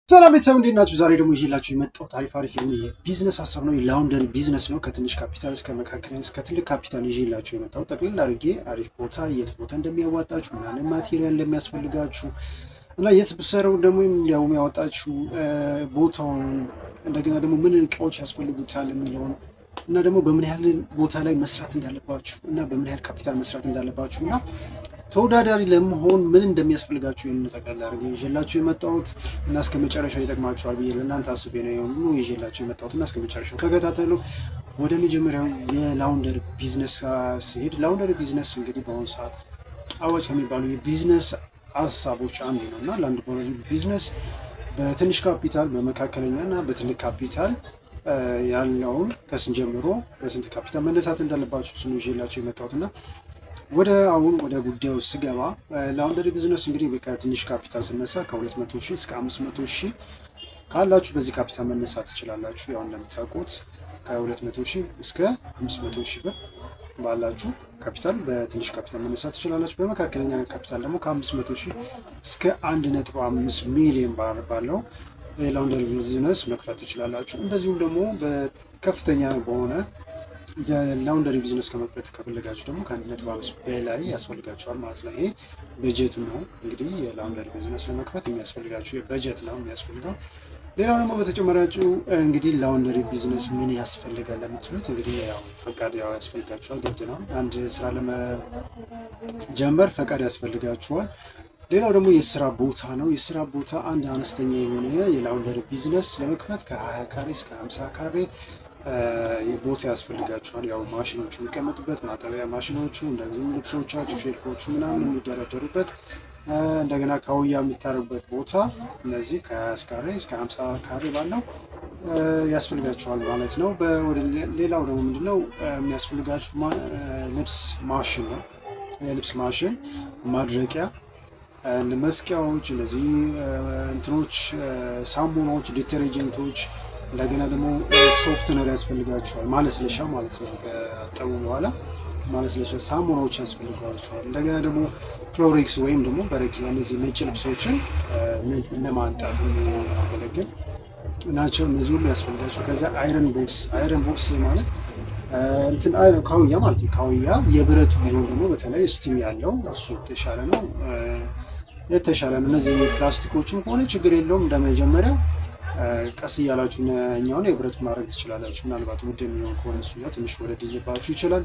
ሰላም ቤተሰብ እንዴት ናችሁ? ዛሬ ደግሞ ይዤላችሁ የመጣሁት አሪፍ የቢዝነስ ሀሳብ ነው። የላውንደሪ ቢዝነስ ነው። ከትንሽ ካፒታል እስከ መካከለኛ እስከ ትልቅ ካፒታል ይዤላችሁ የመጣሁት ጠቅልል አድርጌ አሪፍ ቦታ የት ቦታ እንደሚያዋጣችሁ ምናምን ማቴሪያል እንደሚያስፈልጋችሁ እና የት ብትሰሩ ደግሞ የሚያወጣችሁ ቦታውን እንደገና ደግሞ ምን እቃዎች ያስፈልጉታል የሚለውን እና ደግሞ በምን ያህል ቦታ ላይ መስራት እንዳለባችሁ እና በምን ያህል ካፒታል መስራት እንዳለባችሁ እና ተወዳዳሪ ለመሆን ምን እንደሚያስፈልጋችሁ ይህን ጠቅላላ አድርጌ ይዤላችሁ የመጣሁት እና እስከ መጨረሻው ይጠቅማችኋል ብዬ ለእናንተ አስቤ ነው ሁሉ ይዤላችሁ የመጣሁት እና እስከ መጨረሻው ተከታተሉ። ወደ መጀመሪያው የላውንደሪ ቢዝነስ ሲሄድ ላውንደሪ ቢዝነስ እንግዲህ በአሁኑ ሰዓት አዋጭ ከሚባሉ የቢዝነስ ሀሳቦች አንዱ ነው እና ላውንደሪ ቢዝነስ በትንሽ ካፒታል በመካከለኛ እና በትልቅ ካፒታል ያለውን ከስንት ጀምሮ በስንት ካፒታል መነሳት እንዳለባችሁ እሱን ይዤላችሁ የመጣሁት እና ወደ ጉዳዩ ስገባ ላውንደሪ ቢዝነስ እንግዲህ ከትንሽ ካፒታል ስነሳ ከ200 ሺህ እስከ 500 ሺህ ካላችሁ በዚህ ካፒታል መነሳት ትችላላችሁ። ያው እንደምታውቁት ከ200 ሺህ እስከ 500 ሺህ ብር ባላችሁ ካፒታል በትንሽ ካፒታል መነሳት ትችላላችሁ። በመካከለኛ ካፒታል ደግሞ ከ500 ሺህ እስከ 1.5 ሚሊዮን ባለው የላውንደሪ ቢዝነስ መክፈት ትችላላችሁ። እንደዚሁም ደግሞ በከፍተኛ በሆነ የላውንደሪ ቢዝነስ ከመክፈት ከፈለጋችሁ ደግሞ ከ1.5 በላይ ያስፈልጋችኋል ማለት ነው። ይሄ በጀቱ ነው እንግዲህ የላውንደሪ ቢዝነስ ለመክፈት የሚያስፈልጋችሁ በጀት ነው የሚያስፈልገው። ሌላው ደግሞ በተጨማሪያችሁ እንግዲህ ላውንደሪ ቢዝነስ ምን ያስፈልጋል ለምትሉት እንግዲህ ያው ፈቃድ ያስፈልጋችኋል፣ ግድ ነው። አንድ ስራ ለመጀመር ፈቃድ ያስፈልጋችኋል። ሌላው ደግሞ የስራ ቦታ ነው። የስራ ቦታ አንድ አነስተኛ የሆነ የላውንደሪ ቢዝነስ ለመክፈት ከ20 ካሬ እስከ 50 ካሬ ቦታ ያስፈልጋችኋል። ያው ማሽኖቹ የሚቀመጡበት ማጠቢያ ማሽኖቹ፣ እንደዚሁም ልብሶቻችሁ፣ ሼልፎቹ ምናምን የሚደረደሩበት እንደገና ካውያ የሚታረጉበት ቦታ እነዚህ ከ20 ካሬ እስከ 50 ካሬ ባለው ያስፈልጋችኋል ማለት ነው። ሌላው ደግሞ ምንድነው የሚያስፈልጋችሁ ልብስ ማሽን ነው። የልብስ ማሽን ማድረቂያ መስቂያዎች፣ እነዚህ እንትኖች፣ ሳሙናዎች፣ ዲተርጀንቶች እንደገና ደግሞ ሶፍትነር ያስፈልጋቸዋል፣ ማለስለሻ ማለት ነው። ከጠቡ በኋላ ማለስለሻ ሳሙናዎች ያስፈልጋቸዋል። እንደገና ደግሞ ክሎሪክስ ወይም ደግሞ በረኪና እነዚህ ነጭ ልብሶችን ለማንጣት የሚያገለግል ናቸው። እነዚህ ሁሉ ያስፈልጋቸው። ከዛ አይረን ቦክስ ማለት እንትን አይረን ካውያ ማለት ነው። ካውያ የብረቱ ቢሆን ደግሞ በተለይ ስቲም ያለው እሱ የተሻለ ነው። እነዚህ ፕላስቲኮችን ከሆነ ችግር የለውም እንደመጀመሪያ ቀስ እያላችሁ እኛውን የብረት ማድረግ ትችላላችሁ። ምናልባት ውድ የሚሆን ከሆነ እሱ ትንሽ ወረድ ሊልባችሁ ይችላል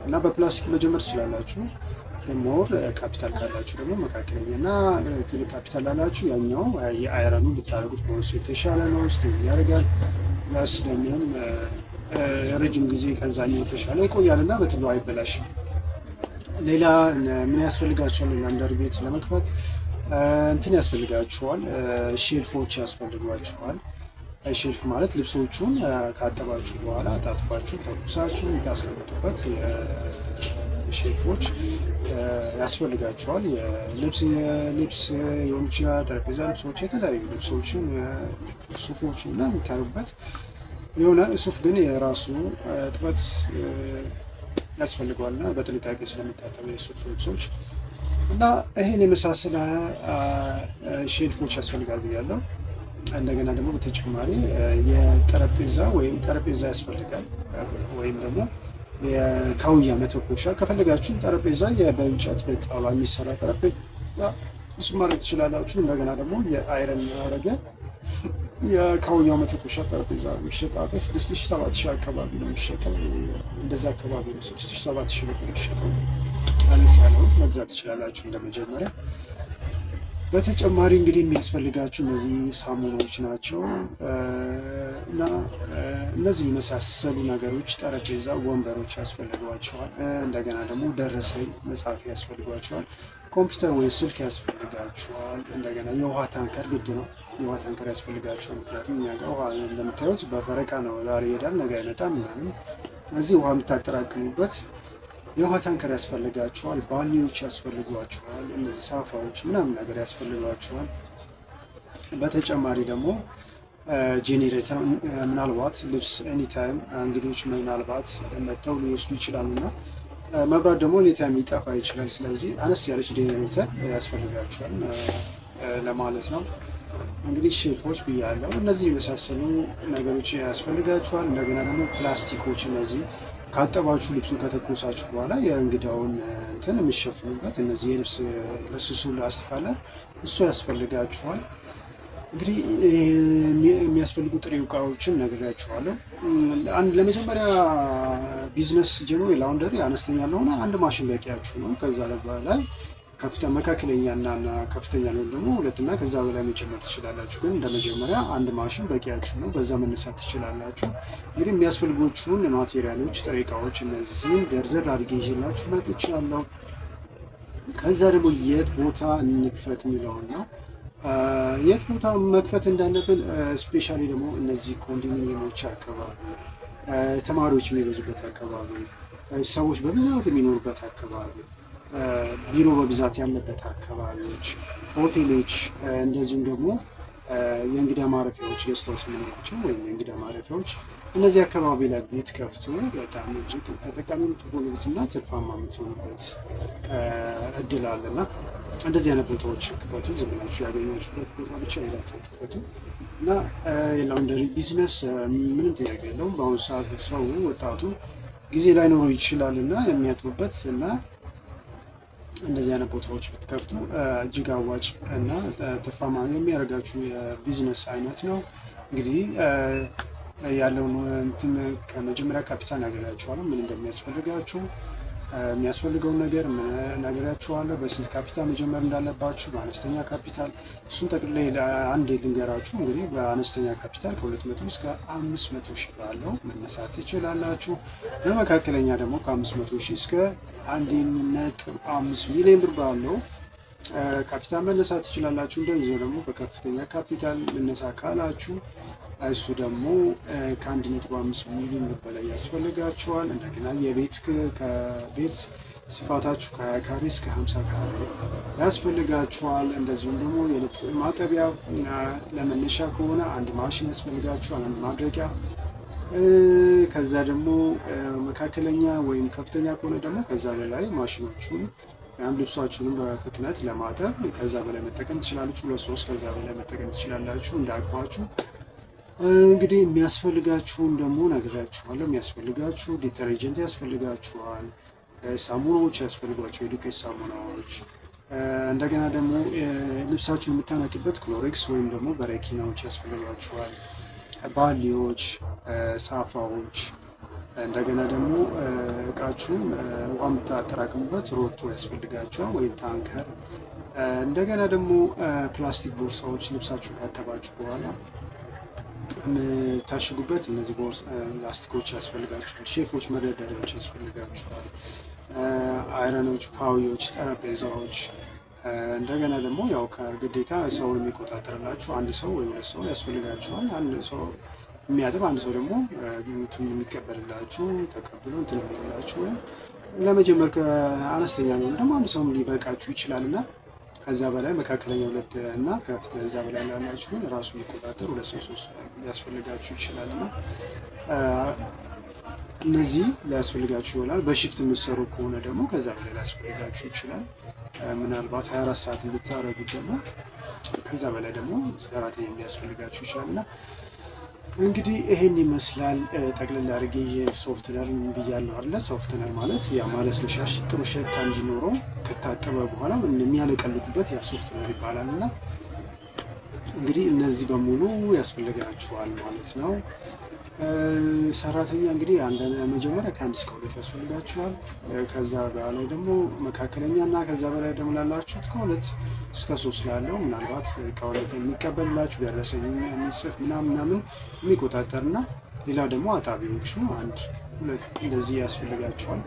እና በፕላስቲክ መጀመር ትችላላችሁ። ሞር ካፒታል ካላችሁ ደግሞ መካከለኛ እና ትልቅ ካፒታል ላላችሁ ያኛው የአይረኑ ብታደርጉት በእሱ የተሻለ ነው። ስቲም ያደርጋል ፕላስ ደግሞ ረጅም ጊዜ ከዛኛው የተሻለ ይቆያል እና በትሎ አይበላሽም። ሌላ ምን ያስፈልጋችኋል? ላውንደሪ ቤት ለመክፈት እንትን ያስፈልጋችኋል፣ ሼልፎች ያስፈልጓችኋል። ሼልፍ ማለት ልብሶቹን ካጠባችሁ በኋላ አጣጥፋችሁ ተኩሳችሁ የምታስቀምጡበት ሼልፎች ያስፈልጋችኋል። የልብስ ሊሆን ይችላል፣ ጠረጴዛ ልብሶች፣ የተለያዩ ልብሶችን ሱፎችን እና የምታዩበት ይሆናል። ሱፍ ግን የራሱ እጥበት ያስፈልገዋል እና በጥንቃቄ ስለሚታጠቡ የሱፍ ልብሶች እና ይሄን የመሳሰለ ሼልፎች ያስፈልጋል ብያለሁ። እንደገና ደግሞ በተጨማሪ የጠረጴዛ ያስፈልጋል ወይም ደግሞ የካውያ መተኮሻ ከፈለጋችሁ ጠረጴዛ በእንጨት በጣውላ የሚሰራ ጠረጴዛ እሱ ማድረግ ትችላላችሁ። እንደገና ደግሞ የአይረን ያደረገ የካውያው መተኮሻ ጠረጴዛ የሚሸጠው 6,000-7,000 አካባቢ ነው የሚሸጠው። እንደዛ አካባቢ ነው 6,000-7,000 ብር ነው የሚሸጠው። አነስ ያለውን መግዛት ትችላላችሁ እንደመጀመሪያ። በተጨማሪ እንግዲህ የሚያስፈልጋችሁ እነዚህ ሳሙናዎች ናቸው እና እነዚህ የመሳሰሉ ነገሮች፣ ጠረጴዛ፣ ወንበሮች ያስፈልጓቸዋል። እንደገና ደግሞ ደረሰኝ መጻፍ ያስፈልጓቸዋል። ኮምፒውተር ወይ ስልክ ያስፈልጋቸዋል። እንደገና የውሃ ታንከር ግድ ነው። የውሃ ታንከር ያስፈልጋቸዋል። ምክንያቱም እኛ ጋር ውሃ እንደምታዩት በፈረቃ ነው። ዛሬ ይሄዳል ነገ አይመጣም ምናምን። እዚህ ውሃ የምታጠራቅሙበት የውሃ ታንከር ያስፈልጋቸዋል። ባሊዎች ያስፈልጓቸዋል። እነዚህ ሳፋዎች ምናምን ነገር ያስፈልጓቸዋል። በተጨማሪ ደግሞ ጄኔሬተር፣ ምናልባት ልብስ ኤኒታይም እንግዶች ምናልባት መጥተው ሊወስዱ ይችላሉና መብራት ደግሞ ኤኒታይም ሊጠፋ ይችላል። ስለዚህ አነስ ያለች ጄኔሬተር ያስፈልጋቸዋል ለማለት ነው። እንግዲህ ሼልፎች ብያለሁ። እነዚህ የመሳሰሉ ነገሮች ያስፈልጋችኋል። እንደገና ደግሞ ፕላስቲኮች፣ እነዚህ ካጠባችሁ ልብሱን ከተኮሳችሁ በኋላ የእንግዳውን እንትን የሚሸፍኑበት እነዚህ የልብስ ለስሱ ላስቲክ አለ፣ እሱ ያስፈልጋችኋል። እንግዲህ የሚያስፈልጉ ጥሬ እቃዎችን ነግሬያችኋለሁ። ለመጀመሪያ ቢዝነስ ጀምሮ የላውንደሪ አነስተኛ ለሆነ አንድ ማሽን በቂያችሁ ነው። ከዛ በላይ መካከለኛ እና ከፍተኛ ነው ደግሞ ሁለትና ከዛ በላይ መጨመር ትችላላችሁ። ግን እንደመጀመሪያ አንድ ማሽን በቂያችሁ ነው። በዛ መነሳት ትችላላችሁ። እንግዲህ የሚያስፈልጎቹን ማቴሪያሎች፣ ጥሬ እቃዎች እነዚህን ዘርዘር አድርጌ ይዤላችሁ መጥቻለሁ። ከዛ ደግሞ የት ቦታ እንክፈት የሚለውና የት ቦታ መክፈት እንዳለብን ስፔሻሊ ደግሞ እነዚህ ኮንዶሚኒየሞች አካባቢ፣ ተማሪዎች የሚበዙበት አካባቢ፣ ሰዎች በብዛት የሚኖሩበት አካባቢ፣ ቢሮ በብዛት ያለበት አካባቢዎች፣ ሆቴሎች፣ እንደዚሁም ደግሞ የእንግዳ ማረፊያዎች ጌስት ሃውስ የምንላቸው ወይም የእንግዳ ማረፊያዎች፣ እነዚህ አካባቢ ላይ ብትከፍቱ በጣም እጅግ ተጠቃሚ የምትሆኑበትና ትርፋማ የምትሆኑበት እድል አለና እንደዚህ አይነት ቦታዎች ክፈቱ። ዝም ብላችሁ ያገኛችሁበት ቦታ ብቻ ሄዳችሁ ክፈቱ እና የላውንደሪ ቢዝነስ ምንም ጥያቄ የለውም። በአሁኑ ሰዓት ሰው ወጣቱ ጊዜ ላይኖረው ይችላል እና የሚያጥቡበት እና እንደዚህ አይነት ቦታዎች ብትከፍቱ እጅግ አዋጭ እና ትርፋማ የሚያደርጋችሁ የቢዝነስ አይነት ነው። እንግዲህ ያለውን እንትን ከመጀመሪያ ካፒታል ነግሬያችኋለሁ፣ ምን እንደሚያስፈልጋችሁ የሚያስፈልገውን ነገር ነግሬያችኋለሁ። በስንት ካፒታል መጀመር እንዳለባችሁ በአነስተኛ ካፒታል፣ እሱን ጠቅላይ አንድ ልንገራችሁ። እንግዲህ በአነስተኛ ካፒታል ከ200 እስከ 500 ሺህ ባለው መነሳት ትችላላችሁ። በመካከለኛ ደግሞ ከ500 ሺህ እስከ 1.5 ሚሊዮን ብር ባለው ካፒታል መነሳት ትችላላችሁ። እንደዚህ ደግሞ በከፍተኛ ካፒታል ልነሳ ካላችሁ እሱ ደግሞ ከ1.5 ሚሊዮን ብር በላይ ያስፈልጋችኋል። እንደገና ከቤት ስፋታችሁ ከ20 ካሬ እስከ 50 ካሬ ያስፈልጋችኋል። እንደዚሁም ደግሞ የልብስ ማጠቢያ ለመነሻ ከሆነ አንድ ማሽን ያስፈልጋችኋል፣ አንድ ማድረቂያ። ከዛ ደግሞ መካከለኛ ወይም ከፍተኛ ከሆነ ደግሞ ከዛ በላይ ማሽኖቹን ልብሷችሁንም በፍጥነት ለማጠብ ከዛ በላይ መጠቀም ትችላላችሁ። 2-3 ከዛ በላይ መጠቀም ትችላላችሁ እንደ አቅማችሁ። እንግዲህ የሚያስፈልጋችሁን ደግሞ ነግራችኋለሁ። የሚያስፈልጋችሁ ዲተርጀንት ያስፈልጋችኋል፣ ሳሙናዎች ያስፈልጓቸው፣ የዱቄት ሳሙናዎች። እንደገና ደግሞ ልብሳችሁን የምታነጡበት ክሎሬክስ ወይም ደግሞ በረኪናዎች ያስፈልጓችኋል፣ ባሊዎች፣ ሳፋዎች። እንደገና ደግሞ እቃችሁን ውሃ የምታጠራቅሙበት ሮቶ ያስፈልጋችኋል ወይም ታንከር። እንደገና ደግሞ ፕላስቲክ ቦርሳዎች ልብሳችሁ ካጠባችሁ በኋላ የምታሽጉበት እነዚህ ላስቲኮች ያስፈልጋችኋል። ሼፎች መደርደሪያዎች ያስፈልጋችኋል። አይረኖች፣ ካውዮች፣ ጠረጴዛዎች። እንደገና ደግሞ ያው ከግዴታ ሰውን የሚቆጣጠርላችሁ አንድ ሰው ወይ ሁለት ሰው ያስፈልጋችኋል። አንድ ሰው የሚያጥብ፣ አንድ ሰው ደግሞ የሚቀበልላችሁ ተቀብሎ እንትን የሚላችሁ። ወይም ለመጀመር ከአነስተኛ ነው ደግሞ አንድ ሰውም ሊበቃችሁ ይችላል እና ከዛ በላይ መካከለኛ ሁለት እና ከዛ በላይ ላላችሁ ግን ራሱ የሚቆጣጠር 2-3 ሊያስፈልጋችሁ ይችላል እና እነዚህ ሊያስፈልጋችሁ ይሆናል። በሽፍት የምትሰሩ ከሆነ ደግሞ ከዛ በላይ ሊያስፈልጋችሁ ይችላል። ምናልባት 24 ሰዓት እንድታረጉት ደግሞ ከዛ በላይ ደግሞ ሰራተኛ ሊያስፈልጋችሁ ይችላል እና እንግዲህ ይሄን ይመስላል። ጠቅልል አድርጌ የሶፍትነር ብያለሁ አለ። ሶፍትነር ማለት ያ ማለስለሻ ጥሩ ሽታ እንዲኖረው ከታጠበ በኋላ የሚያለቀልቁበት ያ ሶፍትነር ይባላል እና እንግዲህ እነዚህ በሙሉ ያስፈልጋችኋል ማለት ነው። ሰራተኛ እንግዲህ መጀመሪያ ከ1 እስከ 2 ያስፈልጋችኋል። ከዛ በላይ ደግሞ መካከለኛ እና ከዛ በላይ ደግሞ ላላችሁት ከ2 እስከ 3 ላለው ምናልባት ከሁለት የሚቀበልላችሁ ደረሰኝ የሚጽፍ ምናምን የሚቆጣጠር እና ሌላ ደግሞ አጣቢዎቹ 1-2 እንደዚህ ያስፈልጋችኋል።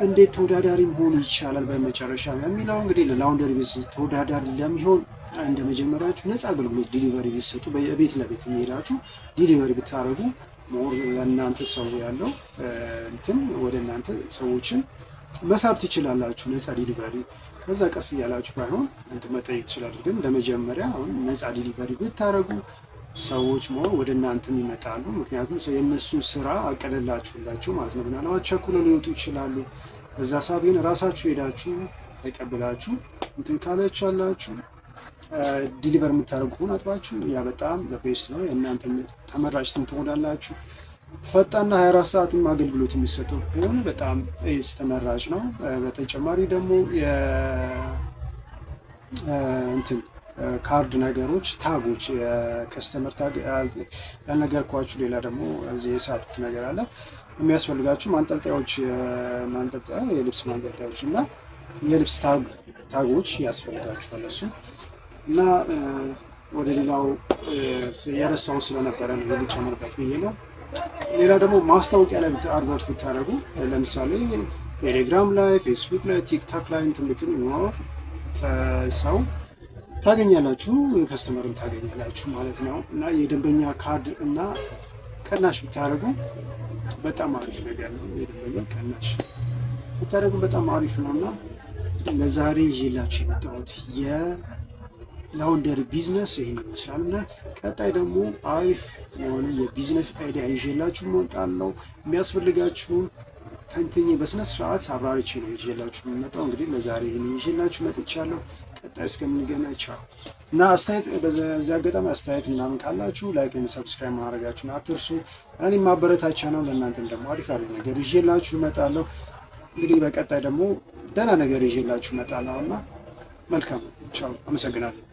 እንዴት ተወዳዳሪ መሆን ይቻላል በመጨረሻ የሚለው እንግዲህ ለላውንደሪ ቢዝነስ ተወዳዳሪ ለሚሆን እንደ መጀመሪያችሁ ነፃ አገልግሎት ዲሊቨሪ ቢሰጡ፣ ቤት ለቤት እየሄዳችሁ ዲሊቨሪ ብታደርጉ ሞር ለእናንተ ሰው ያለው እንትን ወደ እናንተ ሰዎችን መሳብ ትችላላችሁ። ነፃ ዲሊቨሪ ከዛ ቀስ እያላችሁ ባይሆን እንትን መጠየቅ ትችላላችሁ። ግን ለመጀመሪያ አሁን ነፃ ዲሊቨሪ ብታደርጉ ሰዎች ሞር ወደ እናንተ ይመጣሉ። ምክንያቱም የእነሱን ስራ አቀለላችሁላችሁ ማለት ነው። ምናልባት ቸኩለው ሊወጡ ይችላሉ። በዛ ሰዓት ግን ራሳችሁ ሄዳችሁ ተቀብላችሁ እንትን ካለቻላችሁ ዲሊቨር የምታደርጉ ከሆነ አጥባችሁ ያ በጣም ቤስት ነው። የእናንተ ተመራጭ ትሆናላችሁ። ፈጣንና 24 ሰዓትም አገልግሎት የሚሰጡ ከሆነ በጣም ተመራጭ ነው። በተጨማሪ ደግሞ እንትን ካርድ ነገሮች፣ ታጎች፣ የከስተመር ታግ ያልነገርኳችሁ ሌላ ደግሞ እዚህ የሳቱት ነገር አለ። የሚያስፈልጋችሁ ማንጠልጣዮች፣ የልብስ ማንጠልጣዮች እና የልብስ ታጎች ያስፈልጋችኋል። እሱ እና ወደ ሌላው የረሳውን ስለነበረ ነው የልጨምርበት ብዬ ነው። ሌላ ደግሞ ማስታወቂያ ላይ አድቨርት ብታደርጉ ለምሳሌ ቴሌግራም ላይ፣ ፌስቡክ ላይ፣ ቲክታክ ላይ እንትን ሰው ታገኛላችሁ፣ ከስተመርም ታገኛላችሁ ማለት ነው። እና የደንበኛ ካርድ እና ቅናሽ ብታደርጉ በጣም አሪፍ ነገር ነው። የደንበኛ ቅናሽ ብታደርጉ በጣም አሪፍ ነው። እና ለዛሬ ይዤላችሁ የመጣሁት የላውንደሪ ቢዝነስ ይህን ይመስላል። እና ቀጣይ ደግሞ አሪፍ የሆነ የቢዝነስ አይዲያ ይዤላችሁ እመጣለሁ። የሚያስፈልጋችሁን ተንትኜ በስነ ስርዓት አብራሪቼ ነው ይዤላችሁ የምመጣው። እንግዲህ ለዛሬ ይህን ይዤላችሁ መጥቻለሁ። ቀጣይ እስከምንገናኝ ቻው። እና አስተያየት በዚህ አጋጣሚ አስተያየት ምናምን ካላችሁ ላይክ እና ሰብስክራይብ ማድረጋችሁን አትርሱ። እኔም ማበረታቻ ነው፣ ለእናንተም ደግሞ አሪፍ አሪፍ ነገር ይዤላችሁ እመጣለሁ። እንግዲህ በቀጣይ ደግሞ ደህና ነገር ይዤላችሁ እመጣለሁ እና መልካም ቻው። አመሰግናለሁ።